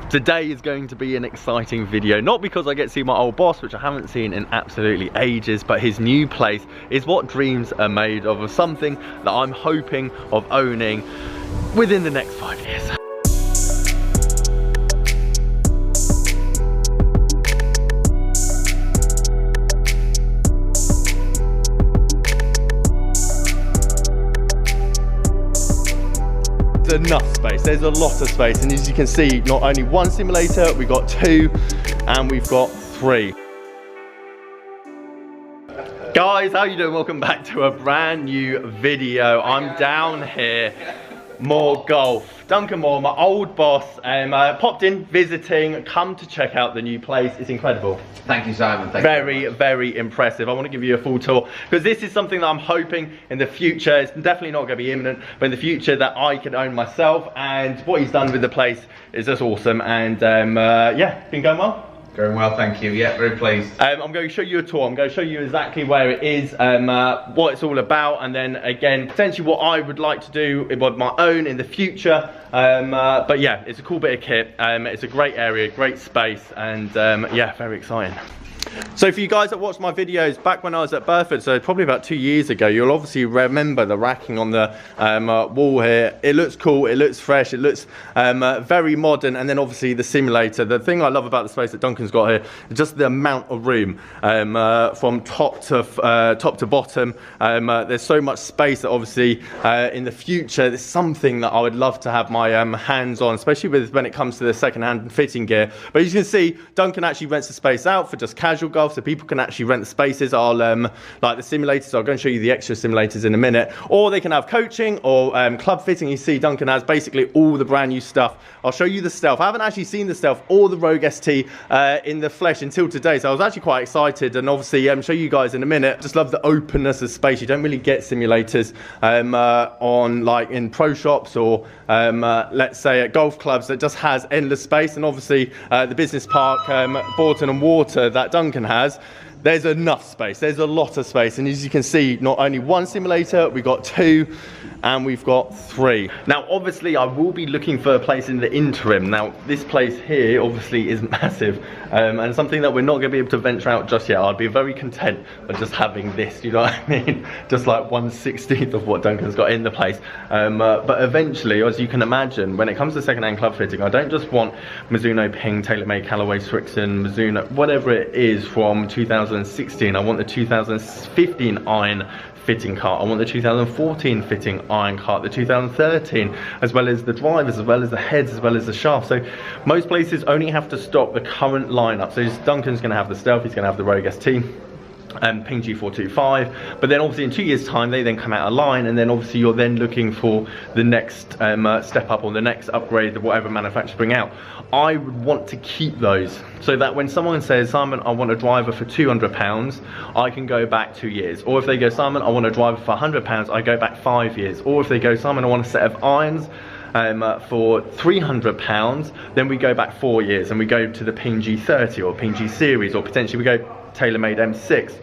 Today is going to be an exciting video, not because I get to see my old boss, which I haven't seen in absolutely ages, but his new place is what dreams are made of something that I'm hoping of owning within the next 5 years. Enough space, there's a lot of space, and as you can see, not only one simulator, we've got 2 and we've got 3. Guys, how you doing? Welcome back to a brand new video. I'm down here, Mooregolf. Duncan Moore, my old boss, popped in visiting, come to check out the new place. It's incredible. Thank you, Simon. Very impressive. I want to give you a full tour because this is something that I'm hoping in the future, it's definitely not going to be imminent, but in the future that I can own myself. And what he's done with the place is just awesome. And yeah, been going well? Going well, thank you. Yeah, very pleased. I'm going to show you a tour. I'm going to show you exactly where it is, what it's all about, and then again, potentially what I would like to do with my own in the future. But yeah, it's a cool bit of kit. It's a great area, great space, and yeah, very exciting. So for you guys that watched my videos back when I was at Burford, so probably about 2 years ago, you'll obviously remember the racking on the wall here. It looks cool, it looks fresh, it looks very modern, and then obviously the simulator. The thing I love about the space that Duncan's got here is just the amount of room from top to bottom. There's so much space that obviously in the future, there's something that I would love to have my hands on, especially when it comes to the second-hand fitting gear. But as you can see, Duncan actually rents the space out for just casual golf, so people can actually rent the spaces. I'll like the simulators, I'll go and show you the extra simulators in a minute, or they can have coaching or club fitting. You see Duncan has basically all the brand new stuff. I'll show you the Stealth. I haven't actually seen the Stealth or the Rogue ST in the flesh until today, so I was actually quite excited, and obviously show you guys in a minute. Just love the openness of space. You don't really get simulators on like in pro shops or let's say at golf clubs that just has endless space. And obviously the business park Bourton and Water that Duncan has, there's enough space, there's a lot of space, and as you can see, not only one simulator, we've got 2 and we've got 3. Now obviously I will be looking for a place in the interim. Now this place here obviously is massive, and something that we're not going to be able to venture out just yet. I'd be very content with just having this, you know what I mean, just like 1/16 of what Duncan's got in the place. But eventually, as you can imagine, when it comes to second-hand club fitting, I don't just want Mizuno Ping, TaylorMade, Callaway, Strixon, Mizuno, whatever it is from 2016. I want the 2015 iron fitting cart, I want the 2014 fitting iron cart, the 2013, as well as the drivers, as well as the heads, as well as the shaft. So most places only have to stock the current lineup. So Duncan's going to have the Stealth, he's going to have the Rogue ST, Ping G425, but then obviously in 2 years time they then come out of line, and then obviously you're then looking for the next step up or the next upgrade of whatever manufacturers bring out. I would want to keep those so that when someone says, Simon, I want a driver for £200, I can go back 2 years. Or if they go, Simon, I want a driver for £100, I go back 5 years. Or if they go, Simon, I want a set of irons for £300, then we go back 4 years and we go to the Ping G30 or Ping G series, or potentially we go TaylorMade M6.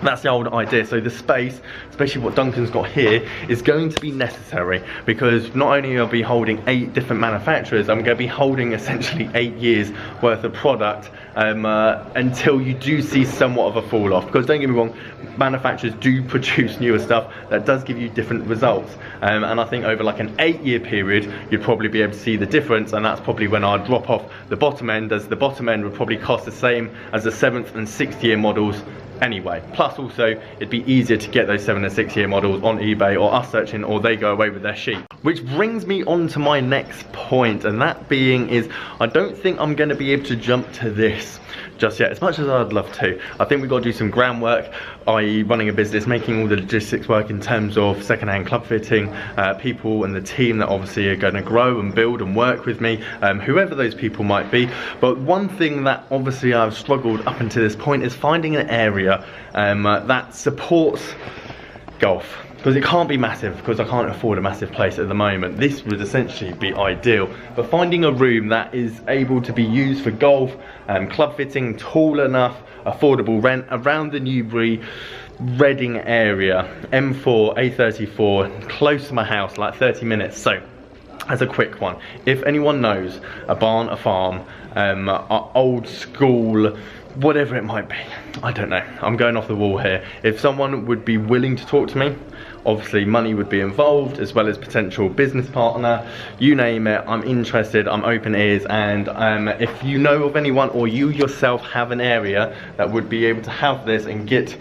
That's the old idea. So the space, especially what Duncan's got here, is going to be necessary, because not only will I be holding 8 different manufacturers, I'm going to be holding essentially 8 years worth of product until you do see somewhat of a fall off. Because don't get me wrong, manufacturers do produce newer stuff that does give you different results, and I think over like an 8-year period you'd probably be able to see the difference, and that's probably when I'd drop off the bottom end, as the bottom end would probably cost the same as the 7th and 6th year models anyway. Plus also it'd be easier to get those 7 and 6 year models on eBay or us searching, or they go away with their sheet. Which brings me on to my next point, and that being is I don't think I'm going to be able to jump to this just yet, as much as I'd love to. I think we've got to do some groundwork, i.e. running a business, making all the logistics work in terms of second-hand club fitting, people and the team that obviously are going to grow and build and work with me, whoever those people might be. But one thing that obviously I've struggled up until this point is finding an area that supports golf. Because it can't be massive, because I can't afford a massive place at the moment. This would essentially be ideal. But finding a room that is able to be used for golf, club fitting, tall enough, affordable rent around the Newbury, Reading area, M4, A34, close to my house, like 30 minutes. So as a quick one, if anyone knows a barn, a farm, old school, whatever it might be, I don't know, I'm going off the wall here. If someone would be willing to talk to me, obviously money would be involved, as well as potential business partner, you name it, I'm interested, I'm open ears. And if you know of anyone, or you yourself have an area that would be able to have this and get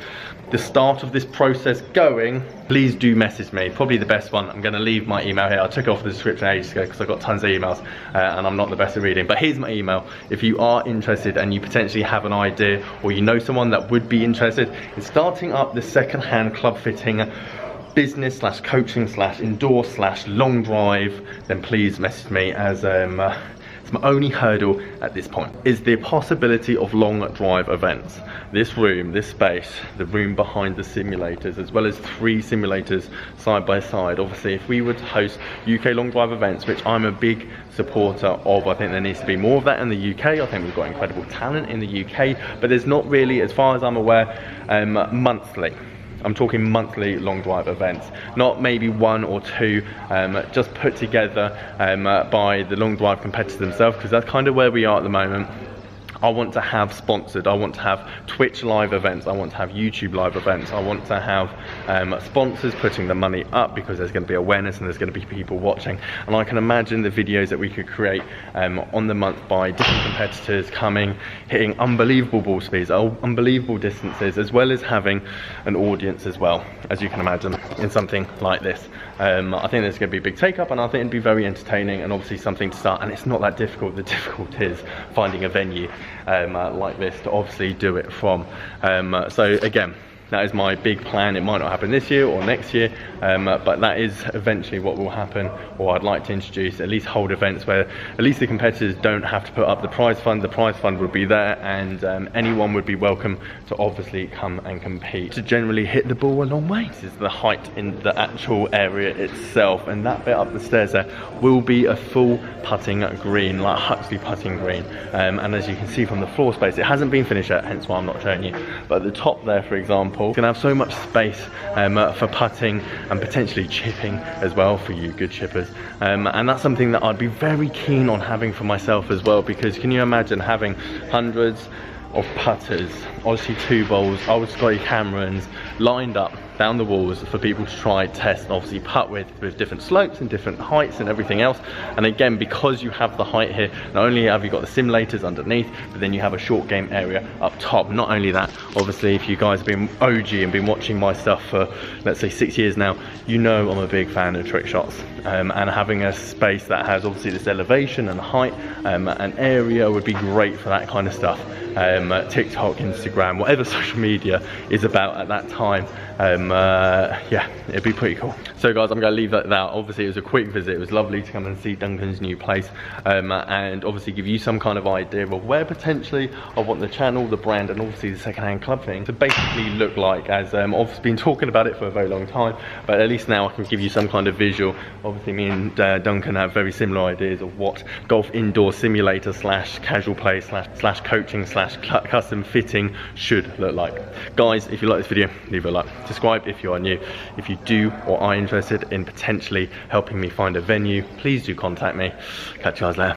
the start of this process going, please do message me. Probably the best one, I'm going to leave my email here. I took it off the description ages ago because I got tons of emails and I'm not the best at reading, but here's my email. If you are interested and you potentially have an idea, or you know someone that would be interested in starting up the second-hand club fitting business slash coaching slash indoor slash long drive, then please message me, as it's my only hurdle at this point is the possibility of long drive events. This room, this space, the room behind the simulators, as well as 3 simulators side by side. Obviously, if we were to host UK long drive events, which I'm a big supporter of, I think there needs to be more of that in the UK. I think we've got incredible talent in the UK, but there's not really, as far as I'm aware, monthly. I'm talking monthly long drive events, not maybe 1 or 2 just put together by the long drive competitors themselves, because that's kind of where we are at the moment. I want to have sponsored, I want to have Twitch live events, I want to have YouTube live events, I want to have sponsors putting the money up, because there's going to be awareness and there's going to be people watching. And I can imagine the videos that we could create on the month by different competitors coming, hitting unbelievable ball speeds, unbelievable distances, as well as having an audience as well, as you can imagine, in something like this. I think there's going to be a big take up, and I think it'd be very entertaining and obviously something to start. And it's not that difficult. The difficult is finding a venue like this to obviously do it from. So again, that is my big plan. It might not happen this year or next year, but that is eventually what will happen, or I'd like to introduce, at least hold events where at least the competitors don't have to put up the prize fund. The prize fund would be there, and anyone would be welcome to obviously come and compete. To generally hit the ball a long way. This is the height in the actual area itself, and that bit up the stairs there will be a full putting green, like Huxley putting green. And as you can see from the floor space, it hasn't been finished yet, hence why I'm not showing you. But at the top there, for example, it's going to have so much space for putting and potentially chipping as well, for you good chippers. And that's something that I'd be very keen on having for myself as well, because can you imagine having hundreds of putters, obviously 2 balls, old Scotty Camerons lined up down the walls for people to try, test, obviously putt with different slopes and different heights and everything else. And again, because you have the height here, not only have you got the simulators underneath, but then you have a short game area up top. Not only that, obviously, if you guys have been OG and been watching my stuff for, let's say, 6 years now, you know I'm a big fan of trick shots. And having a space that has obviously this elevation and height, an area would be great for that kind of stuff. TikTok, Instagram, whatever social media is about at that time. Yeah, it'd be pretty cool. So guys, I'm going to leave that there. Obviously, it was a quick visit. It was lovely to come and see Duncan's new place, and obviously give you some kind of idea of where potentially I want the channel, the brand, and obviously the second-hand club thing to basically look like. As I've been talking about it for a very long time, but at least now I can give you some kind of visual. Obviously, me and Duncan have very similar ideas of what golf indoor simulator slash casual play slash coaching slash custom fitting should look like. Guys, if you like this video, leave a like. Subscribe if you are new. If you do or are interested in potentially helping me find a venue, please do contact me. Catch you guys later.